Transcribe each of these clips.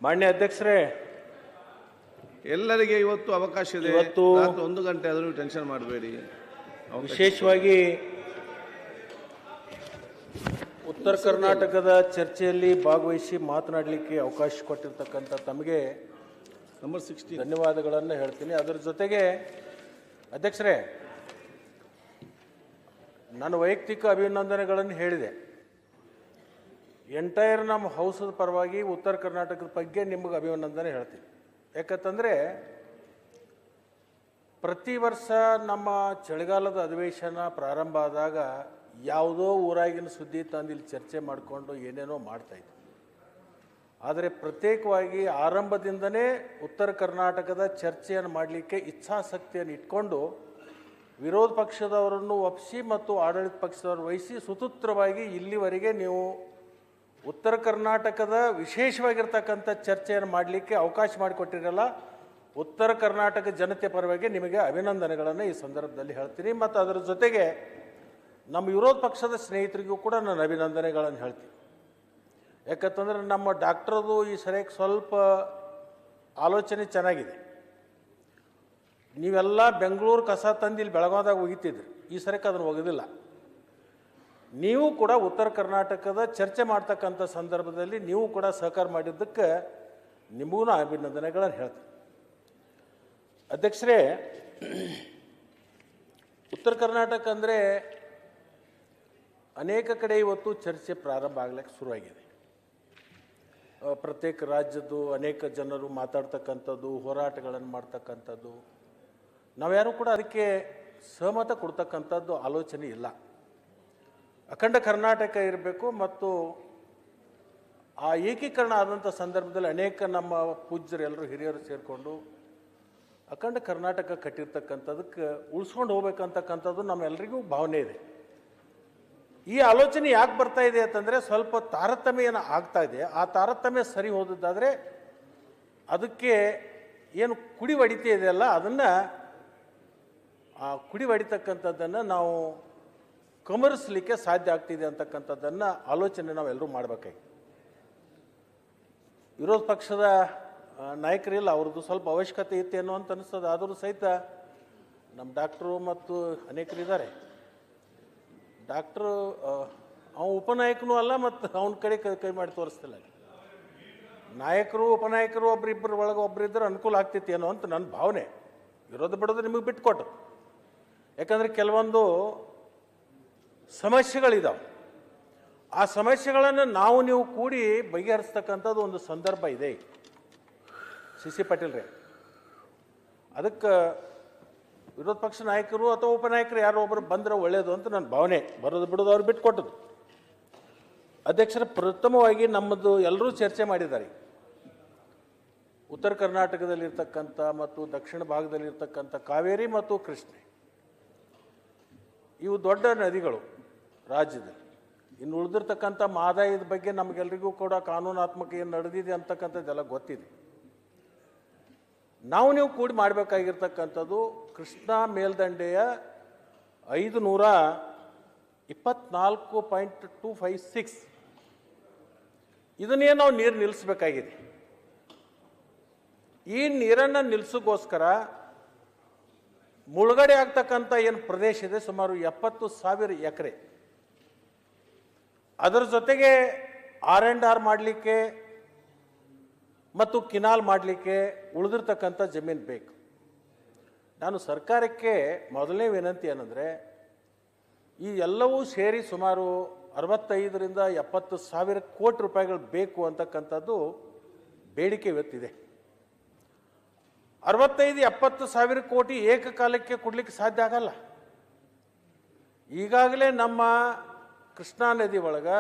ಮಾನ್ಯ ಅಧ್ಯಕ್ಷರೇ, ಎಲ್ಲರಿಗೆ ಇವತ್ತು ಅವಕಾಶ ಇದೆ. ಇವತ್ತು ರಾತ್ರಿ 1 ಗಂಟೆ ಆದರೂ ಟೆನ್ಷನ್ ಮಾಡಬೇಡಿ. ವಿಶೇಷವಾಗಿ ಉತ್ತರ ಕರ್ನಾಟಕದ ಚರ್ಚೆಯಲ್ಲಿ ಭಾಗವಹಿಸಿ ಮಾತನಾಡಲಿಕ್ಕೆ ಅವಕಾಶ ಕೊಟ್ಟಿರ್ತಕ್ಕಂಥ ತಮಗೆ ನಂಬರ್ 16 ಧನ್ಯವಾದಗಳನ್ನು ಹೇಳ್ತೀನಿ. ಅದರ ಜೊತೆಗೆ ಅಧ್ಯಕ್ಷರೇ, ನನ್ನ ವೈಯಕ್ತಿಕ ಅಭಿನಂದನೆಗಳನ್ನು ಹೇಳಿದೆ. ಎಂಟೈರ್ ನಮ್ಮ ಹೌಸದ ಪರವಾಗಿ ಉತ್ತರ ಕರ್ನಾಟಕದ ಬಗ್ಗೆ ನಿಮಗೆ ಅಭಿನಂದನೆ ಹೇಳ್ತೀನಿ. ಯಾಕಂತಂದರೆ ಪ್ರತಿ ವರ್ಷ ನಮ್ಮ ಚಳಿಗಾಲದ ಅಧಿವೇಶನ ಪ್ರಾರಂಭ ಆದಾಗ ಯಾವುದೋ ಊರಾಗಿನ ಸುದ್ದಿ ತಂದು ಇಲ್ಲಿ ಚರ್ಚೆ ಮಾಡಿಕೊಂಡು ಏನೇನೋ ಮಾಡ್ತಾಯಿದ್ವಿ. ಆದರೆ ಪ್ರತ್ಯೇಕವಾಗಿ ಆರಂಭದಿಂದನೇ ಉತ್ತರ ಕರ್ನಾಟಕದ ಚರ್ಚೆಯನ್ನು ಮಾಡಲಿಕ್ಕೆ ಇಚ್ಛಾಶಕ್ತಿಯನ್ನು ಇಟ್ಕೊಂಡು ವಿರೋಧ ಪಕ್ಷದವರನ್ನು ಒಪ್ಪಿಸಿ ಮತ್ತು ಆಡಳಿತ ಪಕ್ಷದವರು ವಹಿಸಿ ಸುಸೂತ್ರವಾಗಿ ಇಲ್ಲಿವರೆಗೆ ನೀವು ಉತ್ತರ ಕರ್ನಾಟಕದ ವಿಶೇಷವಾಗಿರ್ತಕ್ಕಂಥ ಚರ್ಚೆಯನ್ನು ಮಾಡಲಿಕ್ಕೆ ಅವಕಾಶ ಮಾಡಿಕೊಟ್ಟಿರಲ್ಲ. ಉತ್ತರ ಕರ್ನಾಟಕ ಜನತೆ ಪರವಾಗಿ ನಿಮಗೆ ಅಭಿನಂದನೆಗಳನ್ನು ಈ ಸಂದರ್ಭದಲ್ಲಿ ಹೇಳ್ತೀನಿ. ಮತ್ತು ಅದರ ಜೊತೆಗೆ ನಮ್ಮ ವಿರೋಧ ಪಕ್ಷದ ಸ್ನೇಹಿತರಿಗೂ ಕೂಡ ನಾನು ಅಭಿನಂದನೆಗಳನ್ನು ಹೇಳ್ತೀನಿ. ಯಾಕಂತಂದರೆ ನಮ್ಮ ಡಾಕ್ಟ್ರದು ಈ ಸರಿಯಾಗಿ ಸ್ವಲ್ಪ ಆಲೋಚನೆ ಚೆನ್ನಾಗಿದೆ. ನೀವೆಲ್ಲ ಬೆಂಗಳೂರು ಕಸ ತಂದು ಇಲ್ಲಿ ಬೆಳಗಾವಿದಾಗ ಒಗಿತಿದ್ರಿ, ಈ ಸರಿಯಾಗಿ ಅದನ್ನು ಒಗೆದಿಲ್ಲ. ನೀವು ಕೂಡ ಉತ್ತರ ಕರ್ನಾಟಕದ ಚರ್ಚೆ ಮಾಡ್ತಕ್ಕಂಥ ಸಂದರ್ಭದಲ್ಲಿ ನೀವು ಕೂಡ ಸಹಕಾರ ಮಾಡಿದ್ದಕ್ಕೆ ನಿಮಗೂ ಅಭಿನಂದನೆಗಳನ್ನು ಹೇಳ್ತೀನಿ. ಅಧ್ಯಕ್ಷರೇ, ಉತ್ತರ ಕರ್ನಾಟಕ ಅಂದರೆ ಅನೇಕ ಕಡೆ ಇವತ್ತು ಚರ್ಚೆ ಪ್ರಾರಂಭ ಆಗ್ಲಿಕ್ಕೆ ಶುರುವಾಗಿದೆ. ಪ್ರತ್ಯೇಕ ರಾಜ್ಯದ್ದು ಅನೇಕ ಜನರು ಮಾತಾಡ್ತಕ್ಕಂಥದ್ದು, ಹೋರಾಟಗಳನ್ನು ಮಾಡ್ತಕ್ಕಂಥದ್ದು, ನಾವ್ಯಾರೂ ಕೂಡ ಅದಕ್ಕೆ ಸಹಮತ ಕೊಡ್ತಕ್ಕಂಥದ್ದು ಆಲೋಚನೆ ಇಲ್ಲ. ಅಖಂಡ ಕರ್ನಾಟಕ ಇರಬೇಕು ಮತ್ತು ಆ ಏಕೀಕರಣ ಆದಂಥ ಸಂದರ್ಭದಲ್ಲಿ ಅನೇಕ ನಮ್ಮ ಪೂಜ್ಯರು ಎಲ್ಲರೂ ಹಿರಿಯರು ಸೇರಿಕೊಂಡು ಅಖಂಡ ಕರ್ನಾಟಕ ಕಟ್ಟಿರ್ತಕ್ಕಂಥದಕ್ಕೆ ಉಳಿಸ್ಕೊಂಡು ಹೋಗ್ಬೇಕಂತಕ್ಕಂಥದ್ದು ನಮ್ಮೆಲ್ಲರಿಗೂ ಭಾವನೆ ಇದೆ. ಈ ಆಲೋಚನೆ ಯಾಕೆ ಬರ್ತಾ ಇದೆ ಅಂತಂದರೆ ಸ್ವಲ್ಪ ತಾರತಮ್ಯ ಏನು ಆಗ್ತಾ ಇದೆ. ಆ ತಾರತಮ್ಯ ಸರಿ ಹೋದದ್ದಾದರೆ ಅದಕ್ಕೆ ಏನು ಕುಡಿ ಹೊಡಿತಾ ಇದೆಯಲ್ಲ, ಅದನ್ನು ಆ ಕುಡಿ ಹೊಡಿತಕ್ಕಂಥದ್ದನ್ನು ನಾವು ಕಮರಿಸಲಿಕ್ಕೆ ಸಾಧ್ಯ ಆಗ್ತಿದೆ ಅಂತಕ್ಕಂಥದ್ದನ್ನು ಆಲೋಚನೆ ನಾವೆಲ್ಲರೂ ಮಾಡಬೇಕಾಗಿ. ವಿರೋಧ ಪಕ್ಷದ ನಾಯಕರಿಲ್ಲ, ಅವ್ರದ್ದು ಸ್ವಲ್ಪ ಅವಶ್ಯಕತೆ ಇತ್ತೇನೋ ಅಂತ ಅನಿಸ್ತದೆ. ಆದರೂ ಸಹಿತ ನಮ್ಮ ಡಾಕ್ಟ್ರು ಮತ್ತು ಅನೇಕರಿದ್ದಾರೆ. ಡಾಕ್ಟ್ರು ಅವನು ಉಪನಾಯಕನೂ ಅಲ್ಲ ಮತ್ತು ಅವನ ಕಡೆ ಕೈ ಮಾಡಿ ತೋರಿಸ್ತಿಲ್ಲ. ನಾಯಕರು ಉಪನಾಯಕರು ಒಬ್ಬರಿಬ್ಬರು ಒಳಗೆ ಒಬ್ಬರಿದ್ದರೆ ಅನುಕೂಲ ಆಗ್ತಿತ್ತೇನೋ ಅಂತ ನನ್ನ ಭಾವನೆ. ವಿರೋಧ ಬಿಡೋದು ನಿಮಗೆ ಬಿಟ್ಟುಕೊಟ್ರು. ಯಾಕಂದರೆ ಕೆಲವೊಂದು ಸಮಸ್ಯೆಗಳಿದ್ದಾವೆ. ಆ ಸಮಸ್ಯೆಗಳನ್ನು ನಾವು ನೀವು ಕೂಡಿ ಬಗೆಹರಿಸ್ತಕ್ಕಂಥದ್ದು ಒಂದು ಸಂದರ್ಭ ಇದೆ. ಸಿ ಪಾಟೀಲ್ರೇ, ಅದಕ್ಕೆ ವಿರೋಧ ಪಕ್ಷ ನಾಯಕರು ಅಥವಾ ಉಪನಾಯಕರು ಯಾರೋ ಒಬ್ಬರು ಬಂದರೆ ಒಳ್ಳೆಯದು ಅಂತ ನನ್ನ ಭಾವನೆ. ಬರೋದು ಬಿಡೋದು ಅವ್ರು ಬಿಟ್ಟುಕೊಟ್ಟದು. ಅಧ್ಯಕ್ಷರ, ಪ್ರಥಮವಾಗಿ ನಮ್ಮದು ಎಲ್ಲರೂ ಚರ್ಚೆ ಮಾಡಿದ್ದಾರೆ. ಉತ್ತರ ಕರ್ನಾಟಕದಲ್ಲಿರ್ತಕ್ಕಂಥ ಮತ್ತು ದಕ್ಷಿಣ ಭಾಗದಲ್ಲಿರ್ತಕ್ಕಂಥ ಕಾವೇರಿ ಮತ್ತು ಕೃಷ್ಣೆ ಇವು ದೊಡ್ಡ ನದಿಗಳು ರಾಜ್ಯದಲ್ಲಿ. ಇನ್ನು ಉಳಿದಿರ್ತಕ್ಕಂಥ ಮಹದಾಯದ ಬಗ್ಗೆ ನಮಗೆಲ್ಲರಿಗೂ ಕೂಡ ಕಾನೂನಾತ್ಮಕ ಏನು ನಡೆದಿದೆ ಅಂತಕ್ಕಂಥದ್ದೆಲ್ಲ ಗೊತ್ತಿದೆ. ನಾವು ನೀವು ಕೂಡಿ ಮಾಡಬೇಕಾಗಿರ್ತಕ್ಕಂಥದ್ದು ಕೃಷ್ಣಾ ಮೇಲ್ದಂಡೆಯ 524.256 ಇದನ್ನೇ ನಾವು ನೀರು ನಿಲ್ಲಿಸಬೇಕಾಗಿದೆ. ಈ ನೀರನ್ನು ನಿಲ್ಲಿಸೋಕ್ಕೋಸ್ಕರ ಮುಳುಗಡೆ ಆಗ್ತಕ್ಕಂಥ ಏನು ಪ್ರದೇಶ ಇದೆ ಸುಮಾರು 70,000 ಎಕರೆ. ಅದರ ಜೊತೆಗೆ R&R ಮಾಡಲಿಕ್ಕೆ ಮತ್ತು ಕಿನಾಲ್ ಮಾಡಲಿಕ್ಕೆ ಉಳಿದಿರ್ತಕ್ಕಂಥ ಜಮೀನು ಬೇಕು. ನಾನು ಸರ್ಕಾರಕ್ಕೆ ಮೊದಲನೇ ವಿನಂತಿ ಏನಂದರೆ, ಈ ಎಲ್ಲವೂ ಸೇರಿ ಸುಮಾರು 65,000 ರಿಂದ 70,000 ಕೋಟಿ ರೂಪಾಯಿಗಳು ಬೇಕು ಅಂತಕ್ಕಂಥದ್ದು ಬೇಡಿಕೆ ಇವತ್ತಿದೆ. 65-70,000 ಕೋಟಿ ಏಕಕಾಲಕ್ಕೆ ಕೊಡಲಿಕ್ಕೆ ಸಾಧ್ಯ ಆಗಲ್ಲ. ಈಗಾಗಲೇ ನಮ್ಮ ಕೃಷ್ಣಾ ನದಿ ಒಳಗೆ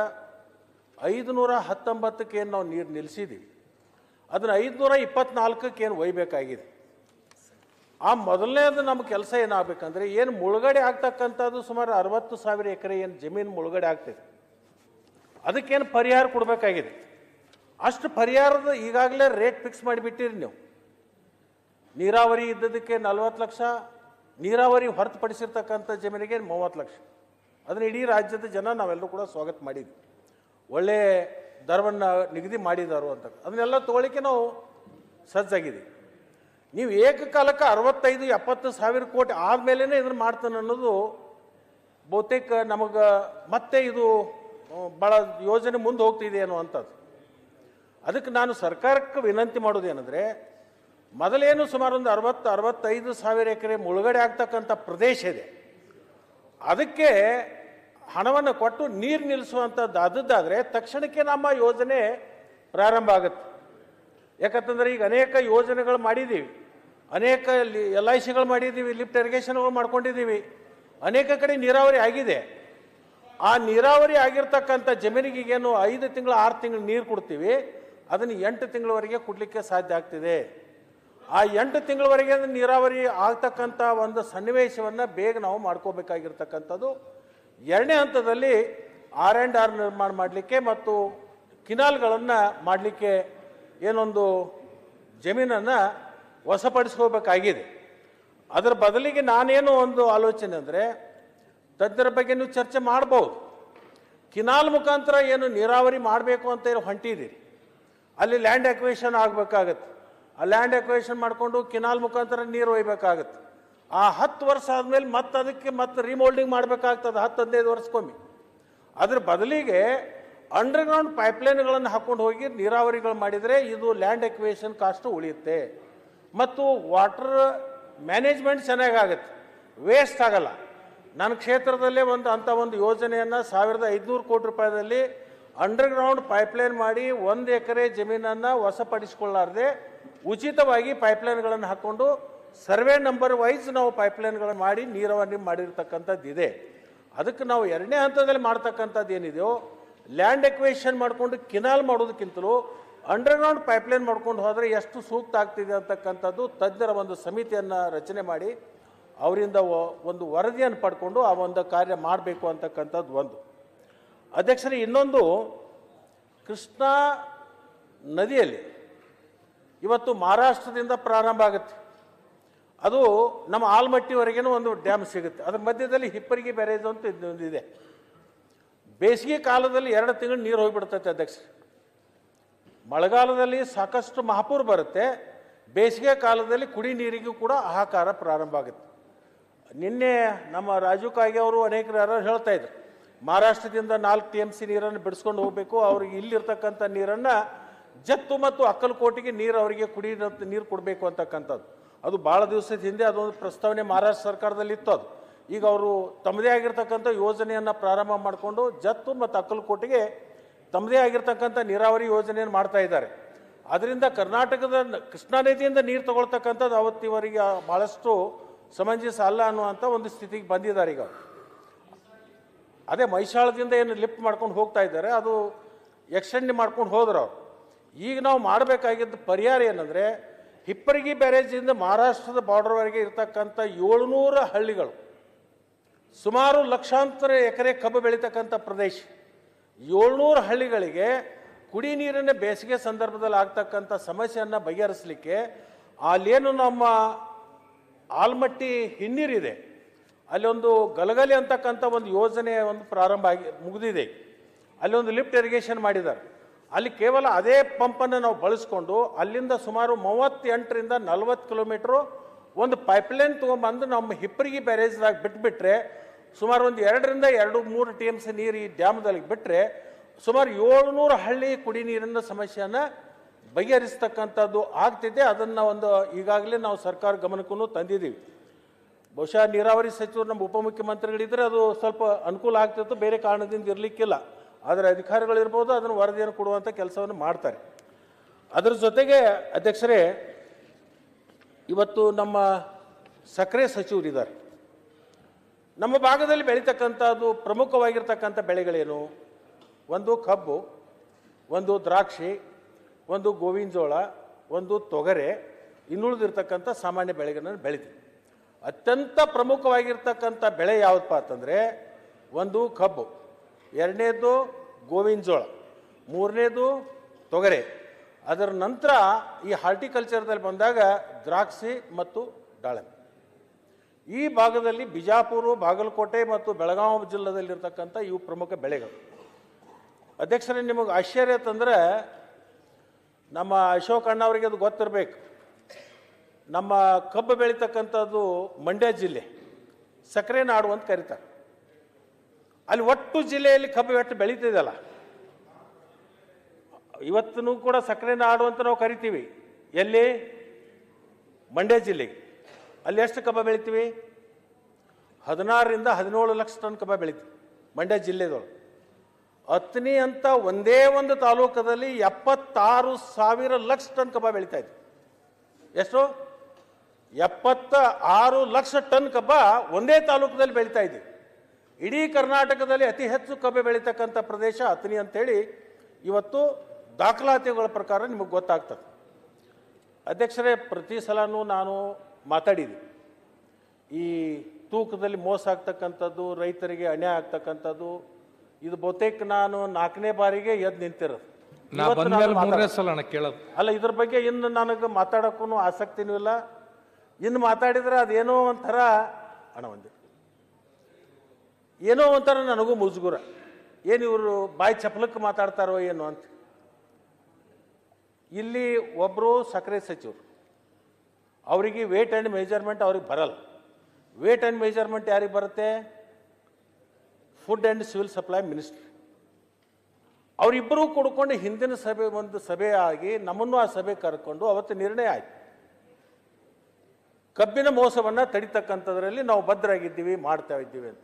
519ಕ್ಕೆ ಏನು ನಾವು ನೀರು ನಿಲ್ಲಿಸಿದ್ದೀವಿ, ಅದನ್ನು 524ಕ್ಕೆ ಏನು ಒಯ್ಯಬೇಕಾಗಿದೆ. ಆ ಮೊದಲನೇದು ನಮ್ಮ ಕೆಲಸ ಏನಾಗಬೇಕಂದ್ರೆ, ಏನು ಮುಳುಗಡೆ ಆಗ್ತಕ್ಕಂಥದ್ದು ಸುಮಾರು 60,000 ಎಕರೆ ಏನು ಜಮೀನು ಮುಳುಗಡೆ ಆಗ್ತಿದೆ, ಅದಕ್ಕೇನು ಪರಿಹಾರ ಕೊಡಬೇಕಾಗಿದೆ. ಅಷ್ಟು ಪರಿಹಾರದ ಈಗಾಗಲೇ ರೇಟ್ ಫಿಕ್ಸ್ ಮಾಡಿಬಿಟ್ಟಿರಿ ನೀವು. ನೀರಾವರಿ ಇದ್ದದಕ್ಕೆ 40 ಲಕ್ಷ, ನೀರಾವರಿ ಹೊರತುಪಡಿಸಿರ್ತಕ್ಕಂಥ ಜಮೀನಿಗೆ 30 ಲಕ್ಷ. ಅದನ್ನು ಇಡೀ ರಾಜ್ಯದ ಜನ ನಾವೆಲ್ಲರೂ ಕೂಡ ಸ್ವಾಗತ ಮಾಡಿದ್ವಿ. ಒಳ್ಳೆ ದರವನ್ನು ನಿಗದಿ ಮಾಡಿದಾರು ಅಂತ ಅದನ್ನೆಲ್ಲ ತೊಗೊಳಿಕ್ಕೆ ನಾವು ಸಜ್ಜಾಗಿದ್ದೀವಿ. ನೀವು ಏಕಕಾಲಕ್ಕೆ 65-70 ಸಾವಿರ ಕೋಟಿ ಆದಮೇಲೆ ಇದನ್ನು ಮಾಡ್ತಾನೆ ಅನ್ನೋದು ಬಹುತೇಕ ನಮಗೆ ಮತ್ತೆ ಇದು ಭಾಳ ಯೋಜನೆ ಮುಂದೆ ಹೋಗ್ತಿದೆ ಅನ್ನುವಂಥದ್ದು. ಅದಕ್ಕೆ ನಾನು ಸರ್ಕಾರಕ್ಕೆ ವಿನಂತಿ ಮಾಡೋದೇನೆಂದರೆ, ಮೊದಲೇನು ಸುಮಾರು ಒಂದು 60-65 ಸಾವಿರ ಎಕರೆ ಮುಳುಗಡೆ ಆಗ್ತಕ್ಕಂಥ ಪ್ರದೇಶ ಇದೆ, ಅದಕ್ಕೆ ಹಣವನ್ನು ಕೊಟ್ಟು ನೀರು ನಿಲ್ಲಿಸುವಂಥದ್ದು ಆದದ್ದಾದರೆ ತಕ್ಷಣಕ್ಕೆ ನಮ್ಮ ಯೋಜನೆ ಪ್ರಾರಂಭ ಆಗುತ್ತೆ. ಯಾಕಂತಂದ್ರೆ ಈಗ ಅನೇಕ ಯೋಜನೆಗಳು ಮಾಡಿದ್ದೀವಿ, ಅನೇಕ LICಗಳು ಮಾಡಿದ್ದೀವಿ, ಲಿಫ್ಟ್ ಇರಿಗೇಷನ್ಗಳು ಮಾಡ್ಕೊಂಡಿದ್ದೀವಿ, ಅನೇಕ ಕಡೆ ನೀರಾವರಿ ಆಗಿದೆ. ಆ ನೀರಾವರಿ ಆಗಿರ್ತಕ್ಕಂಥ ಜಮೀನಿಗೇನು 5 ತಿಂಗಳು 6 ತಿಂಗಳು ನೀರು ಕೊಡ್ತೀವಿ, ಅದನ್ನು 8 ತಿಂಗಳವರೆಗೆ ಕೊಡಲಿಕ್ಕೆ ಸಾಧ್ಯ ಆಗ್ತಿದೆ. ಆ 8 ತಿಂಗಳವರೆಗೆ ನೀರಾವರಿ ಆಗ್ತಕ್ಕಂಥ ಒಂದು ಸನ್ನಿವೇಶವನ್ನು ಬೇಗ ನಾವು ಮಾಡ್ಕೋಬೇಕಾಗಿರ್ತಕ್ಕಂಥದ್ದು. ಎರಡನೇ ಹಂತದಲ್ಲಿ R&R ನಿರ್ಮಾಣ ಮಾಡಲಿಕ್ಕೆ ಮತ್ತು ಕಿನಾಲ್ಗಳನ್ನು ಮಾಡಲಿಕ್ಕೆ ಏನೊಂದು ಜಮೀನನ್ನು ವಶಪಡಿಸ್ಕೋಬೇಕಾಗಿದೆ. ಅದರ ಬದಲಿಗೆ ನಾನೇನು ಒಂದು ಆಲೋಚನೆ ಅಂದರೆ, ತಜ್ಞರ ಬಗ್ಗೆ ನೀವು ಚರ್ಚೆ ಮಾಡ್ಬೋದು. ಕಿನಾಲ್ ಮುಖಾಂತರ ಏನು ನೀರಾವರಿ ಮಾಡಬೇಕು ಅಂತ ಏನು ಹೊಂಟಿದ್ದೀರಿ, ಅಲ್ಲಿ ಲ್ಯಾಂಡ್ ಎಕ್ವೇಷನ್ ಆಗಬೇಕಾಗತ್ತೆ. ಆ ಲ್ಯಾಂಡ್ ಎಕ್ವೇಷನ್ ಮಾಡಿಕೊಂಡು ಕಿನಾಲ್ ಮುಖಾಂತರ ನೀರು ಒಯ್ಬೇಕಾಗತ್ತೆ. ಆ 10 ವರ್ಷ ಆದಮೇಲೆ ಮತ್ತೆ ಅದಕ್ಕೆ ಮತ್ತೆ ರಿಮೋಲ್ಡಿಂಗ್ ಮಾಡಬೇಕಾಗ್ತದೆ 10-15 ವರ್ಷಕ್ಕೊಮ್ಮೆ. ಅದ್ರ ಬದಲಿಗೆ ಅಂಡರ್ಗ್ರೌಂಡ್ ಪೈಪ್ಲೈನ್ಗಳನ್ನು ಹಾಕ್ಕೊಂಡು ಹೋಗಿ ನೀರಾವರಿಗಳು ಮಾಡಿದರೆ ಇದು ಲ್ಯಾಂಡ್ ಎಕ್ವೇಷನ್ ಕಾಸ್ಟು ಉಳಿಯುತ್ತೆ ಮತ್ತು ವಾಟರ್ ಮ್ಯಾನೇಜ್ಮೆಂಟ್ ಚೆನ್ನಾಗಾಗತ್ತೆ, ವೇಸ್ಟ್ ಆಗಲ್ಲ. ನನ್ನ ಕ್ಷೇತ್ರದಲ್ಲೇ ಒಂದು ಯೋಜನೆಯನ್ನು 1500 ಕೋಟಿ ರೂಪಾಯಿದಲ್ಲಿ ಅಂಡರ್ಗ್ರೌಂಡ್ ಪೈಪ್ಲೈನ್ ಮಾಡಿ 1 ಎಕರೆ ಜಮೀನನ್ನು ವಶಪಡಿಸಿಕೊಳ್ಳಾರ್ದೆ ಉಚಿತವಾಗಿ ಪೈಪ್ಲೈನ್ಗಳನ್ನು ಹಾಕ್ಕೊಂಡು ಸರ್ವೆ ನಂಬರ್ ವೈಸ್ ನಾವು ಪೈಪ್ಲೈನ್ಗಳನ್ನು ಮಾಡಿ ನೀರಾವರಿ ಮಾಡಿರ್ತಕ್ಕಂಥದ್ದು ಇದೆ. ಅದಕ್ಕೆ ನಾವು ಎರಡನೇ ಹಂತದಲ್ಲಿ ಮಾಡ್ತಕ್ಕಂಥದ್ದು ಏನಿದೆಯೋ, ಲ್ಯಾಂಡ್ ಎಕ್ವೇಷನ್ ಮಾಡಿಕೊಂಡು ಕಿನಾಲ್ ಮಾಡೋದಕ್ಕಿಂತಲೂ ಅಂಡರ್ಗ್ರೌಂಡ್ ಪೈಪ್ಲೈನ್ ಮಾಡ್ಕೊಂಡು ಹೋದರೆ ಎಷ್ಟು ಸೂಕ್ತ ಆಗ್ತಿದೆ ಅಂತಕ್ಕಂಥದ್ದು ತಜ್ಞರ ಒಂದು ಸಮಿತಿಯನ್ನು ರಚನೆ ಮಾಡಿ ಅವರಿಂದ ಒಂದು ವರದಿಯನ್ನು ಪಡ್ಕೊಂಡು ಆ ಒಂದು ಕಾರ್ಯ ಮಾಡಬೇಕು ಅಂತಕ್ಕಂಥದ್ದು ಒಂದು. ಅಧ್ಯಕ್ಷರೇ, ಇನ್ನೊಂದು, ಕೃಷ್ಣಾ ನದಿಯಲ್ಲಿ ಇವತ್ತು ಮಹಾರಾಷ್ಟ್ರದಿಂದ ಪ್ರಾರಂಭ ಆಗುತ್ತೆ, ಅದು ನಮ್ಮ ಆಲ್ಮಟ್ಟಿವರೆಗೇನೂ ಒಂದು ಡ್ಯಾಮ್ ಸಿಗುತ್ತೆ. ಅದರ ಮಧ್ಯದಲ್ಲಿ ಹಿಪ್ಪರಿಗಿ ಬ್ಯಾರೇಜ್ ಅಂತ ಇದೆ. ಬೇಸಿಗೆ ಕಾಲದಲ್ಲಿ 2 ತಿಂಗಳು ನೀರು ಹೋಗಿಬಿಡ್ತೈತೆ ಅಧ್ಯಕ್ಷ. ಮಳೆಗಾಲದಲ್ಲಿ ಸಾಕಷ್ಟು ಮಹಾಪೂರ್ ಬರುತ್ತೆ, ಬೇಸಿಗೆ ಕಾಲದಲ್ಲಿ ಕುಡಿ ನೀರಿಗೂ ಕೂಡ ಹಾಹಾಕಾರ ಪ್ರಾರಂಭ ಆಗುತ್ತೆ. ನಿನ್ನೆ ನಮ್ಮ ರಾಜು ಕಾಗೆ ಅವರು ಅನೇಕರು ಯಾರು ಹೇಳ್ತಾ ಇದ್ರು, ಮಹಾರಾಷ್ಟ್ರದಿಂದ 4 TMC ನೀರನ್ನು ಬಿಡಿಸ್ಕೊಂಡು ಹೋಗಬೇಕು, ಅವ್ರಿಗೆ ಇಲ್ಲಿರ್ತಕ್ಕಂಥ ನೀರನ್ನು ಜತ್ತು ಮತ್ತು ಅಕ್ಕಲಕೋಟೆಗೆ ನೀರು ಅವರಿಗೆ ಕುಡಿ ನೀರು ಕೊಡಬೇಕು ಅಂತಕ್ಕಂಥದ್ದು. ಅದು ಭಾಳ ದಿವಸದ ಹಿಂದೆ ಅದೊಂದು ಪ್ರಸ್ತಾವನೆ ಮಹಾರಾಷ್ಟ್ರ ಸರ್ಕಾರದಲ್ಲಿ ಇತ್ತು. ಅದು ಈಗ ಅವರು ತಮ್ಮದೇ ಆಗಿರ್ತಕ್ಕಂಥ ಯೋಜನೆಯನ್ನು ಪ್ರಾರಂಭ ಮಾಡಿಕೊಂಡು ಜತ್ತು ಮತ್ತು ಅಕ್ಕಲಕೋಟೆಗೆ ತಮ್ಮದೇ ಆಗಿರ್ತಕ್ಕಂಥ ನೀರಾವರಿ ಯೋಜನೆಯನ್ನು ಮಾಡ್ತಾ ಇದ್ದಾರೆ. ಅದರಿಂದ ಕರ್ನಾಟಕದ ಕೃಷ್ಣಾ ನದಿಯಿಂದ ನೀರು ತಗೊಳ್ತಕ್ಕಂಥದ್ದು ಅವತ್ತಿವರೆಗೆ ಭಾಳಷ್ಟು ಸಮಂಜಸ ಅಲ್ಲ ಅನ್ನುವಂಥ ಒಂದು ಸ್ಥಿತಿಗೆ ಬಂದಿದ್ದಾರೆ. ಈಗ ಅದೇ ಮೈಸಾಳದಿಂದ ಏನು ಲಿಫ್ಟ್ ಮಾಡ್ಕೊಂಡು ಹೋಗ್ತಾ ಇದ್ದಾರೆ, ಅದು ಎಕ್ಸ್ಟೆಂಡ್ ಮಾಡ್ಕೊಂಡು ಹೋದ್ರು ಅವರು. ಈಗ ನಾವು ಮಾಡಬೇಕಾಗಿದ್ದ ಪರಿಹಾರ ಏನಂದರೆ, ಹಿಪ್ಪರಿಗಿ ಬ್ಯಾರೇಜಿಂದ ಮಹಾರಾಷ್ಟ್ರದ ಬಾರ್ಡರ್ವರೆಗೆ ಇರ್ತಕ್ಕಂಥ 700 ಹಳ್ಳಿಗಳು, ಸುಮಾರು ಲಕ್ಷಾಂತರ ಎಕರೆ ಕಬ್ಬು ಬೆಳೀತಕ್ಕಂಥ ಪ್ರದೇಶ, 700 ಹಳ್ಳಿಗಳಿಗೆ ಕುಡಿ ನೀರಿನ ಬೇಸಿಗೆ ಸಂದರ್ಭದಲ್ಲಿ ಆಗ್ತಕ್ಕಂಥ ಸಮಸ್ಯೆಯನ್ನು ಬಗೆಹರಿಸಲಿಕ್ಕೆ ಅಲ್ಲೇನು ನಮ್ಮ ಆಲ್ಮಟ್ಟಿ ಹಿನ್ನೀರಿದೆ, ಅಲ್ಲಿ ಒಂದು ಗಲಗಲಿ ಅಂತಕ್ಕಂಥ ಒಂದು ಯೋಜನೆ ಒಂದು ಪ್ರಾರಂಭ ಮುಗಿದಿದೆ. ಅಲ್ಲಿ ಒಂದು ಲಿಫ್ಟ್ ಇರಿಗೇಷನ್ ಮಾಡಿದ್ದಾರೆ. ಅಲ್ಲಿ ಕೇವಲ ಅದೇ ಪಂಪನ್ನು ನಾವು ಬಳಸ್ಕೊಂಡು ಅಲ್ಲಿಂದ ಸುಮಾರು 38ರಿಂದ 40 ಕಿಲೋಮೀಟ್ರು ಒಂದು ಪೈಪ್ಲೈನ್ ತೊಗೊಂಬಂದು ನಮ್ಮ ಹಿಪ್ಪರಿಗಿ ಬ್ಯಾರೇಜ್ದಾಗ ಬಿಟ್ಬಿಟ್ರೆ ಸುಮಾರು ಒಂದು 2ರಿಂದ 2-3 TMC ನೀರು ಈ ಡ್ಯಾಮ್ದಲ್ಲಿ ಬಿಟ್ಟರೆ ಸುಮಾರು 700 ಹಳ್ಳಿ ಕುಡಿ ನೀರಿನ ಸಮಸ್ಯೆಯನ್ನು ಬಗೆಹರಿಸ್ತಕ್ಕಂಥದ್ದು ಆಗ್ತಿದೆ. ಅದನ್ನು ಒಂದು ಈಗಾಗಲೇ ನಾವು ಸರ್ಕಾರ ಗಮನಕ್ಕೂ ತಂದಿದ್ದೀವಿ. ಬಹುಶಃ ನೀರಾವರಿ ಸಚಿವರು ನಮ್ಮ ಉಪಮುಖ್ಯಮಂತ್ರಿಗಳಿದ್ದರೆ ಅದು ಸ್ವಲ್ಪ ಅನುಕೂಲ ಆಗ್ತಿತ್ತು, ಬೇರೆ ಕಾರಣದಿಂದ ಇರಲಿಕ್ಕಿಲ್ಲ. ಆದರೆ ಅಧಿಕಾರಿಗಳಿರ್ಬೋದು, ಅದನ್ನು ವರದಿಯನ್ನು ಕೊಡುವಂಥ ಕೆಲಸವನ್ನು ಮಾಡ್ತಾರೆ. ಅದರ ಜೊತೆಗೆ ಅಧ್ಯಕ್ಷರೇ, ಇವತ್ತು ನಮ್ಮ ಸಕ್ಕರೆ ಸಚಿವರಿದ್ದಾರೆ. ನಮ್ಮ ಭಾಗದಲ್ಲಿ ಬೆಳೀತಕ್ಕಂಥದ್ದು ಪ್ರಮುಖವಾಗಿರ್ತಕ್ಕಂಥ ಬೆಳೆಗಳೇನು? ಒಂದು ಕಬ್ಬು, ಒಂದು ದ್ರಾಕ್ಷಿ, ಒಂದು ಗೋವಿನ ಜೋಳ, ಒಂದು ತೊಗರೆ, ಇನ್ನುಳಿದಿರ್ತಕ್ಕಂಥ ಸಾಮಾನ್ಯ ಬೆಳೆಗಳನ್ನು ಬೆಳಿತೀವಿ. ಅತ್ಯಂತ ಪ್ರಮುಖವಾಗಿರ್ತಕ್ಕಂಥ ಬೆಳೆ ಯಾವುದಪ್ಪ ಅಂತಂದರೆ, ಒಂದು ಕಬ್ಬು, ಎರಡನೇದು ಗೋವಿನ ಜೋಳ, ಮೂರನೇದು ತೊಗರೆ. ಅದರ ನಂತರ ಈ ಹಾರ್ಟಿಕಲ್ಚರ್ದಲ್ಲಿ ಬಂದಾಗ ದ್ರಾಕ್ಷಿ ಮತ್ತು ದಾಳಿಂಬೆ. ಈ ಭಾಗದಲ್ಲಿ ಬಿಜಾಪುರ, ಬಾಗಲಕೋಟೆ ಮತ್ತು ಬೆಳಗಾವಿ ಜಿಲ್ಲೆಯಲ್ಲಿರ್ತಕ್ಕಂಥ ಇವು ಪ್ರಮುಖ ಬೆಳೆಗಳು. ಅಧ್ಯಕ್ಷರೇ, ನಿಮಗೆ ಆಶ್ಚರ್ಯ ತಂದರೆ ನಮ್ಮ ಅಶೋಕ್ ಅಣ್ಣ ಅವರಿಗೆ ಅದು ಗೊತ್ತಿರಬೇಕು. ನಮ್ಮ ಕಬ್ಬು ಬೆಳೀತಕ್ಕಂಥದ್ದು ಮಂಡ್ಯ ಜಿಲ್ಲೆ ಸಕ್ಕರೆ ನಾಡು ಅಂತ ಕರೀತಾರೆ. ಅಲ್ಲಿ ಒಟ್ಟು ಜಿಲ್ಲೆಯಲ್ಲಿ ಕಬ್ಬು ಎಷ್ಟು ಬೆಳೀತಿದೆಯಲ್ಲ, ಇವತ್ತೂ ಕೂಡ ಸಕ್ಕರೆ ನಾಡು ಅಂತ ನಾವು ಕರಿತೀವಿ. ಎಲ್ಲಿ? ಮಂಡ್ಯ ಜಿಲ್ಲೆಗೆ. ಅಲ್ಲಿ ಎಷ್ಟು ಕಬ್ಬು ಬೆಳಿತೀವಿ? 16ರಿಂದ 17 ಲಕ್ಷ ಟನ್ ಕಬ್ಬು ಬೆಳಿತೀವಿ ಮಂಡ್ಯ ಜಿಲ್ಲೆದೊಳಗೆ. ಅತ್ನಿ ಅಂತ ಒಂದೇ ಒಂದು ತಾಲೂಕದಲ್ಲಿ 76,000 ಲಕ್ಷ ಟನ್ ಕಬ್ಬು ಬೆಳೀತಾ ಇದ್ವಿ. ಎಷ್ಟು? 76 ಲಕ್ಷ ಟನ್ ಕಬ್ಬ ಒಂದೇ ತಾಲೂಕದಲ್ಲಿ ಬೆಳೀತಾ ಇದ್ವಿ. ಇಡೀ ಕರ್ನಾಟಕದಲ್ಲಿ ಅತಿ ಹೆಚ್ಚು ಕಬ್ಬು ಬೆಳೀತಕ್ಕಂಥ ಪ್ರದೇಶ ಅತ್ನಿ ಅಂತೇಳಿ ಇವತ್ತು ದಾಖಲಾತಿಗಳ ಪ್ರಕಾರ ನಿಮಗೆ ಗೊತ್ತಾಗ್ತದೆ. ಅಧ್ಯಕ್ಷರೇ, ಪ್ರತಿ ಸಲನೂ ನಾನು ಮಾತಾಡಿದ್ದೀನಿ, ಈ ತೂಕದಲ್ಲಿ ಮೋಸ ಆಗ್ತಕ್ಕಂಥದ್ದು, ರೈತರಿಗೆ ಅನ್ಯಾಯ ಆಗ್ತಕ್ಕಂಥದ್ದು, ಇದು ಬಹುತೇಕ ನಾನು 4ನೇ ಬಾರಿಗೆ ಎದ್ದು ನಿಂತಿರೋದು. ಅಲ್ಲ, ಇದ್ರ ಬಗ್ಗೆ ಇನ್ನು ನನಗೆ ಮಾತಾಡೋಕ್ಕೂ ಆಸಕ್ತಿನೂ ಇಲ್ಲ. ಇನ್ನು ಮಾತಾಡಿದ್ರೆ ಅದೇನೋ ಒಂಥರ ಏನೋ ಒಂಥರ ನನಗೂ ಮುಜುಗುರ. ಏನು ಇವರು ಬಾಯಿ ಚಪಲಕ್ಕೆ ಮಾತಾಡ್ತಾರೋ ಏನು ಅಂತ. ಇಲ್ಲಿ ಒಬ್ಬರು ಸಕ್ಕರೆ ಸಚಿವರು, ಅವರಿಗೆ ವೇಟ್ ಆ್ಯಂಡ್ ಮೆಜರ್ಮೆಂಟ್ ಅವ್ರಿಗೆ ಬರಲ್ಲ. ವೇಟ್ ಆ್ಯಂಡ್ ಮೆಜರ್ಮೆಂಟ್ ಯಾರಿಗೆ ಬರುತ್ತೆ? Food and civil supply ministry. ಅವರಿಬ್ಬರೂ ಕೂಡ್ಕೊಂಡು ಹಿಂದಿನ ಸಭೆ ಒಂದು ಸಭೆ ಆಗಿ ನಮ್ಮನ್ನು ಆ ಸಭೆ ಕರ್ಕೊಂಡು ಅವತ್ತು ನಿರ್ಣಯ ಆಯಿತು, ಕಬ್ಬಿನ ಮೋಸವನ್ನು ತಡಿತಕ್ಕಂಥದ್ರಲ್ಲಿ ನಾವು ಭದ್ರಾಗಿದ್ದೀವಿ, ಮಾಡ್ತಾ ಇದ್ದೀವಿ ಅಂತ.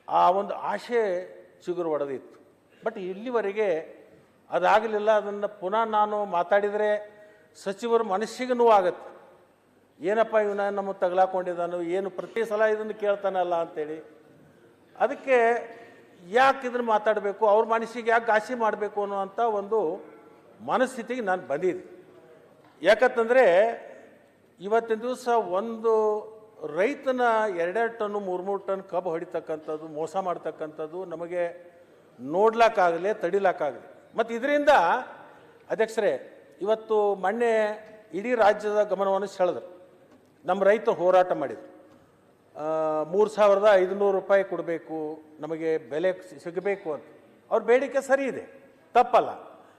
ಆ ಒಂದು ಆಶೆ ಚಿಗುರು ಒಡೆದಿತ್ತು. ಬಟ್ ಇಲ್ಲಿವರೆಗೆ ಅದಾಗಲಿಲ್ಲ. ಅದನ್ನು ಪುನಃ ನಾನು ಮಾತಾಡಿದರೆ ಸಚಿವರು ಮನಸ್ಸಿಗೆ ನೋವಾಗತ್ತೆ. ಏನಪ್ಪ ಇವನ ನಮ್ಮ ತಗಲಾಕೊಂಡಿದ್ದಾನು, ಏನು ಪ್ರತಿ ಸಲ ಇದನ್ನು ಕೇಳ್ತಾನಲ್ಲ ಅಂತೇಳಿ. ಅದಕ್ಕೆ ಯಾಕೆ ಇದನ್ನು ಮಾತಾಡಬೇಕು, ಅವ್ರ ಮನಸ್ಸಿಗೆ ಯಾಕೆ ಘಾಸಿ ಮಾಡಬೇಕು ಅನ್ನೋವಂಥ ಒಂದು ಮನಸ್ಥಿತಿಗೆ ನಾನು ಬಂದಿದ್ದೆ. ಯಾಕಂತಂದರೆ ಇವತ್ತಿನ ದಿವಸ ಒಂದು ರೈತನ 2 ಟನ್ನು 3 ಟನ್ ಕಬ್ಬು ಹೊಡಿತಕ್ಕಂಥದ್ದು, ಮೋಸ ಮಾಡ್ತಕ್ಕಂಥದ್ದು ನಮಗೆ ನೋಡ್ಲಿಕ್ಕಾಗಲಿ ತಡಿಲಿಕ್ಕಾಗಲಿ. ಮತ್ತು ಇದರಿಂದ ಅಧ್ಯಕ್ಷರೇ, ಇವತ್ತು ಮೊನ್ನೆ ಇಡೀ ರಾಜ್ಯದ ಗಮನವನ್ನು ಸೆಳೆದ್ರು. ನಮ್ಮ ರೈತರು ಹೋರಾಟ ಮಾಡಿದರು. 3,500 ರೂಪಾಯಿ ಕೊಡಬೇಕು, ನಮಗೆ ಬೆಲೆ ಸಿಗಬೇಕು ಅಂತ. ಅವ್ರ ಬೇಡಿಕೆ ಸರಿ ಇದೆ, ತಪ್ಪಲ್ಲ.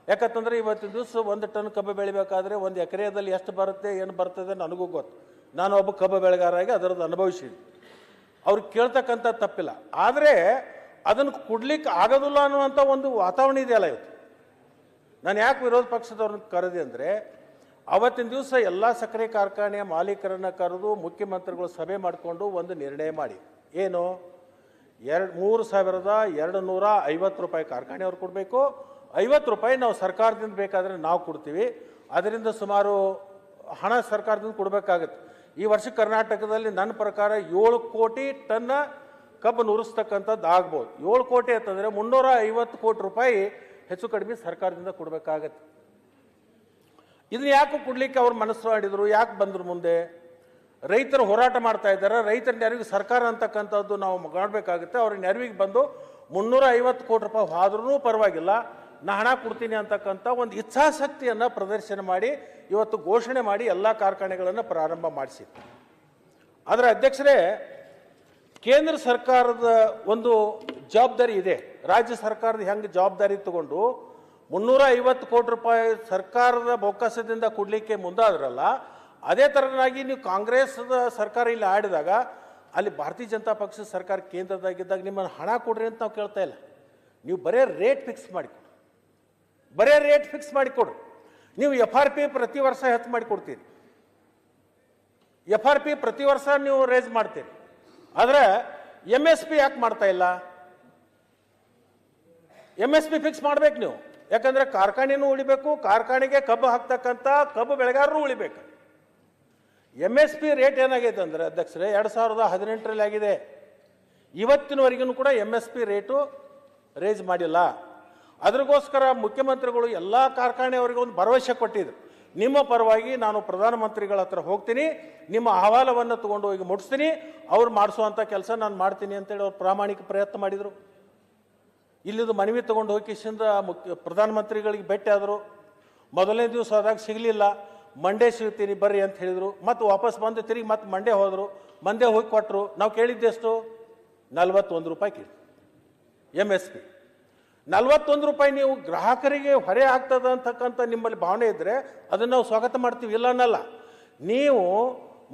ಯಾಕಂತಂದರೆ ಇವತ್ತಿನ ದಿವಸ 1 ಟನ್ ಕಬ್ಬು ಬೆಳಿಬೇಕಾದ್ರೆ 1 ಎಕರೆಯಲ್ಲಿ ಎಷ್ಟು ಬರುತ್ತೆ, ಏನು ಬರ್ತದೆ ನನಗೂ ಗೊತ್ತು. ನಾನು ಒಬ್ಬ ಕಬ್ಬು ಬೆಳೆಗಾರಾಗಿ ಅದರದ್ದು ಅನುಭವಿಸಿದ್ದೆ. ಅವ್ರಿಗೆ ಕೇಳ್ತಕ್ಕಂಥ ತಪ್ಪಿಲ್ಲ. ಆದರೆ ಅದನ್ನು ಕೊಡ್ಲಿಕ್ಕೆ ಆಗೋದಿಲ್ಲ ಅನ್ನುವಂಥ ಒಂದು ವಾತಾವರಣ ಇದೆಯಲ್ಲ ಇವತ್ತು. ನಾನು ಯಾಕೆ ವಿರೋಧ ಪಕ್ಷದವ್ರನ್ನ ಕರೆದೆ ಅಂದರೆ, ಅವತ್ತಿನ ದಿವಸ ಎಲ್ಲ ಸಕ್ಕರೆ ಕಾರ್ಖಾನೆಯ ಮಾಲೀಕರನ್ನು ಕರೆದು ಮುಖ್ಯಮಂತ್ರಿಗಳು ಸಭೆ ಮಾಡಿಕೊಂಡು ಒಂದು ನಿರ್ಣಯ ಮಾಡಿ, ಏನು 3,250 ರೂಪಾಯಿ ಕಾರ್ಖಾನೆಯವ್ರು ಕೊಡಬೇಕು, 50 ರೂಪಾಯಿ ನಾವು ಸರ್ಕಾರದಿಂದ ಬೇಕಾದರೆ ನಾವು ಕೊಡ್ತೀವಿ. ಅದರಿಂದ ಸುಮಾರು ಹಣ ಸರ್ಕಾರದಿಂದ ಕೊಡಬೇಕಾಗತ್ತೆ. ಈ ವರ್ಷ ಕರ್ನಾಟಕದಲ್ಲಿ ನನ್ನ ಪ್ರಕಾರ 7 ಕೋಟಿ ಟನ್ನ ಕಬ್ಬು ನುರಿಸ್ತಕ್ಕಂಥದ್ದು ಆಗ್ಬೋದು. 7 ಕೋಟಿ ಅಂತಂದರೆ 350 ಕೋಟಿ ರೂಪಾಯಿ ಹೆಚ್ಚು ಕಡಿಮೆ ಸರ್ಕಾರದಿಂದ ಕೊಡಬೇಕಾಗತ್ತೆ. ಇದನ್ನ ಯಾಕೆ ಕೊಡಲಿಕ್ಕೆ ಅವ್ರು ಮನಸ್ಸು ಮಾಡಿದರು, ಯಾಕೆ ಬಂದರು ಮುಂದೆ? ರೈತರು ಹೋರಾಟ ಮಾಡ್ತಾ ಇದ್ದಾರೆ. ರೈತರ ನೆರವಿಗೆ ಸರ್ಕಾರ ಅಂತಕ್ಕಂಥದ್ದು ನಾವು ಮಾಡಬೇಕಾಗುತ್ತೆ. ಅವ್ರ ನೆರವಿಗೆ ಬಂದು 350 ಕೋಟಿ ರೂಪಾಯಿ ಆದ್ರೂ ಪರವಾಗಿಲ್ಲ, ನಾ ಹಣ ಕೊಡ್ತೀನಿ ಅಂತಕ್ಕಂಥ ಒಂದು ಇಚ್ಛಾಶಕ್ತಿಯನ್ನು ಪ್ರದರ್ಶನ ಮಾಡಿ ಇವತ್ತು ಘೋಷಣೆ ಮಾಡಿ ಎಲ್ಲ ಕಾರ್ಖಾನೆಗಳನ್ನು ಪ್ರಾರಂಭ ಮಾಡಿಸಿತ್ತು. ಆದರೆ ಅಧ್ಯಕ್ಷರೇ, ಕೇಂದ್ರ ಸರ್ಕಾರದ ಒಂದು ಜವಾಬ್ದಾರಿ ಇದೆ. ರಾಜ್ಯ ಸರ್ಕಾರದ ಹೆಂಗೆ ಜವಾಬ್ದಾರಿ ತಗೊಂಡು 350 ಕೋಟಿ ರೂಪಾಯಿ ಸರ್ಕಾರದ ಬೊಕ್ಕಸದಿಂದ ಕೊಡಲಿಕ್ಕೆ ಮುಂದಾದ್ರಲ್ಲ, ಅದೇ ಥರನಾಗಿ ನೀವು ಕಾಂಗ್ರೆಸ್ದ ಸರ್ಕಾರ ಇಲ್ಲಿ ಆಡಿದಾಗ ಅಲ್ಲಿ ಭಾರತೀಯ ಜನತಾ ಪಕ್ಷದ ಸರ್ಕಾರ ಕೇಂದ್ರದಾಗಿದ್ದಾಗ ನಿಮ್ಮನ್ನು ಹಣ ಕೊಡ್ರಿ ಅಂತ ನಾವು ಕೇಳ್ತಾ ಇಲ್ಲ. ನೀವು ಬರೇ ರೇಟ್ ಫಿಕ್ಸ್ ಮಾಡಿಕೊಡ್ರಿ, ಬರೇ ರೇಟ್ ಫಿಕ್ಸ್ ಮಾಡಿಕೊಡ್ರಿ. ನೀವು FRP ಪ್ರತಿ ವರ್ಷ ಹೆಚ್ಚು ಮಾಡಿಕೊಡ್ತೀರಿ, FRP ಪ್ರತಿ ವರ್ಷ ನೀವು ರೇಸ್ ಮಾಡ್ತೀರಿ. ಆದರೆ MSP ಯಾಕೆ ಮಾಡ್ತಾ ಇಲ್ಲ? MSP ಫಿಕ್ಸ್ ಮಾಡ್ಬೇಕು ನೀವು. ಯಾಕಂದರೆ ಕಾರ್ಖಾನೆನೂ ಉಳಿಬೇಕು, ಕಾರ್ಖಾನೆಗೆ ಕಬ್ಬು ಹಾಕ್ತಕ್ಕಂಥ ಕಬ್ಬು ಬೆಳೆಗಾರರು ಉಳಿಬೇಕು. MSP ರೇಟ್ ಏನಾಗೈತೆ ಅಂದರೆ ಅಧ್ಯಕ್ಷರೇ, 2018ರಲ್ಲಿ ಆಗಿದೆ. ಇವತ್ತಿನವರೆಗೂ ಕೂಡ MSP ರೇಟು ರೇಸ್ ಮಾಡಿಲ್ಲ. ಅದಕ್ಕೋಸ್ಕರ ಮುಖ್ಯಮಂತ್ರಿಗಳು ಎಲ್ಲ ಕಾರ್ಖಾನೆಯವರಿಗೆ ಒಂದು ಭರವಸೆ ಕೊಟ್ಟಿದ್ರು, ನಿಮ್ಮ ಪರವಾಗಿ ನಾನು ಪ್ರಧಾನಮಂತ್ರಿಗಳ ಹತ್ರ ಹೋಗ್ತೀನಿ, ನಿಮ್ಮ ಅಹವಾಲವನ್ನು ತೊಗೊಂಡು ಹೋಗಿ ಮುಟ್ಟಿಸ್ತೀನಿ, ಅವ್ರು ಮಾಡಿಸುವಂಥ ಕೆಲಸ ನಾನು ಮಾಡ್ತೀನಿ ಅಂತೇಳಿ ಅವ್ರು ಪ್ರಾಮಾಣಿಕ ಪ್ರಯತ್ನ ಮಾಡಿದರು. ಇಲ್ಲಿದು ಮನವಿ ತೊಗೊಂಡು ಹೋಗಿ ಕಿಶಿಂದ ಪ್ರಧಾನಮಂತ್ರಿಗಳಿಗೆ ಭೇಟಿ ಆದರು. ಮೊದಲನೇ ದಿವಸ ಆದಾಗ ಸಿಗಲಿಲ್ಲ, ಮಂಡೇ ಸಿಗ್ತೀನಿ ಬರ್ರಿ ಅಂತ ಹೇಳಿದರು. ಮತ್ತು ವಾಪಸ್ ಬಂದು ತಿರುಗಿ ಮತ್ತೆ ಮಂಡೇ ಹೋದರು. ಮಂಡೇ ಹೋಗಿ ಕೊಟ್ಟರು. ನಾವು ಕೇಳಿದ್ದೆಷ್ಟು? 41 ರೂಪಾಯಿ ಕೇಳಿ MSP. 41 ರೂಪಾಯಿ ನೀವು ಗ್ರಾಹಕರಿಗೆ ಹೊರೆ ಆಗ್ತದ ಅಂತಕ್ಕಂಥ ನಿಮ್ಮಲ್ಲಿ ಭಾವನೆ ಇದ್ದರೆ ಅದನ್ನು ನಾವು ಸ್ವಾಗತ ಮಾಡ್ತೀವಿ, ಇಲ್ಲ ಅನ್ನಲ್ಲ. ನೀವು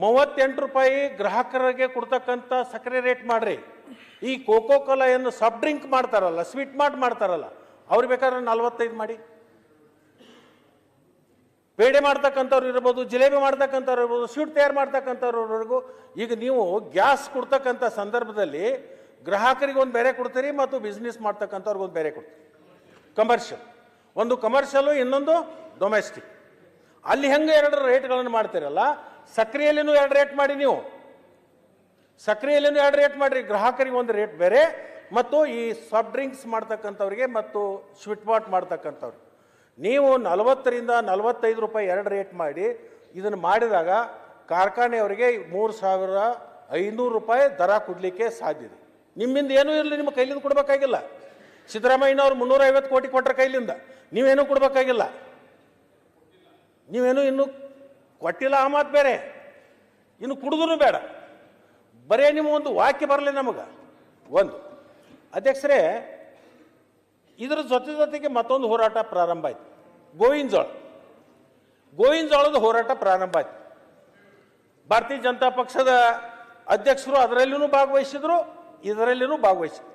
38 ರೂಪಾಯಿ ಗ್ರಾಹಕರಿಗೆ ಕೊಡ್ತಕ್ಕಂಥ ಸಕ್ಕರೆ ರೇಟ್ ಮಾಡ್ರಿ. ಈ ಕೋಕೋ ಕೋಲಾ ಏನು ಸಾಫ್ಟ್ ಡ್ರಿಂಕ್ ಮಾಡ್ತಾರಲ್ಲ, ಸ್ವೀಟ್ ಮಾರ್ಟ್ ಮಾಡ್ತಾರಲ್ಲ, ಅವ್ರು ಬೇಕಾದ್ರೆ 45 ಮಾಡಿ. ಪೇಡೆ ಮಾಡ್ತಕ್ಕಂಥವ್ರು ಇರ್ಬೋದು, ಜಿಲೇಬಿ ಮಾಡ್ತಕ್ಕಂಥವ್ರು ಇರ್ಬೋದು, ಸ್ವೀಟ್ ತಯಾರು ಮಾಡ್ತಕ್ಕಂಥವ್ರವರೆಗೂ. ಈಗ ನೀವು ಗ್ಯಾಸ್ ಕೊಡ್ತಕ್ಕಂಥ ಸಂದರ್ಭದಲ್ಲಿ ಗ್ರಾಹಕರಿಗೆ ಒಂದು ಬೇರೆ ಕೊಡ್ತೀರಿ ಮತ್ತು ಬಿಸ್ನೆಸ್ ಮಾಡ್ತಕ್ಕಂಥವ್ರಿಗೆ ಒಂದು ಬೇರೆ ಕೊಡ್ತೀರಿ. ಕಮರ್ಷಿಯಲ್ ಒಂದು ಕಮರ್ಷಿಯಲು, ಇನ್ನೊಂದು ಡೊಮೆಸ್ಟಿಕ್. ಅಲ್ಲಿ ಹೆಂಗೆ 2 ರೇಟ್ಗಳನ್ನು ಮಾಡ್ತೀರಲ್ಲ, ಸಕ್ರೆಯಲ್ಲಿನೂ 2 ರೇಟ್ ಮಾಡಿ. ನೀವು ಸಕ್ರೆಯಲ್ಲಿನೂ 2 ರೇಟ್ ಮಾಡಿರಿ. ಗ್ರಾಹಕರಿಗೆ ಒಂದು ರೇಟ್ ಬೇರೆ ಮತ್ತು ಈ ಸಾಫ್ಟ್ ಡ್ರಿಂಕ್ಸ್ ಮಾಡ್ತಕ್ಕಂಥವ್ರಿಗೆ ಮತ್ತು ಸ್ವೀಟ್ ಮಾರ್ಟ್ ಮಾಡ್ತಕ್ಕಂಥವ್ರಿಗೆ ನೀವು 40 ರಿಂದ 45 ರೂಪಾಯಿ 2 ರೇಟ್ ಮಾಡಿ. ಇದನ್ನು ಮಾಡಿದಾಗ ಕಾರ್ಖಾನೆಯವರಿಗೆ 3500 ರೂಪಾಯಿ ದರ ಕೊಡಲಿಕ್ಕೆ ಸಾಧ್ಯ ಇದೆ. ನಿಮ್ಮಿಂದ ಏನೂ ಇರಲಿ, ನಿಮ್ಮ ಕೈಲಿಂದ ಕೊಡಬೇಕಾಗಿಲ್ಲ. ಸಿದ್ದರಾಮಯ್ಯನವರು 350 ಕೋಟಿ ಕೊಟ್ಟರೆ ಕೈಲಿಂದ, ನೀವೇನೂ ಕೊಡಬೇಕಾಗಿಲ್ಲ. ನೀವೇನು ಇನ್ನೂ ಕೊಟ್ಟಿಲ್ಲ, ಆ ಮಾತು ಬೇರೆ. ಇನ್ನು ಕುಡಿದ್ರೂ ಬೇಡ, ಬರೇ ನಿಮ್ಮ ಒಂದು ವಾಕ್ಯ ಬರಲಿ ನಮಗೆ. ಒಂದು ಅಧ್ಯಕ್ಷರೇ, ಇದರ ಜೊತೆಗೆ ಮತ್ತೊಂದು ಹೋರಾಟ ಪ್ರಾರಂಭ ಆಯಿತು. ಗೋವಿನ ಜೋಳದ ಹೋರಾಟ ಪ್ರಾರಂಭ ಆಯಿತು. ಭಾರತೀಯ ಜನತಾ ಪಕ್ಷದ ಅಧ್ಯಕ್ಷರು ಅದರಲ್ಲಿಯೂ ಭಾಗವಹಿಸಿದ್ರು, ಇದರಲ್ಲಿಯೂ ಭಾಗವಹಿಸಿದ್ರು.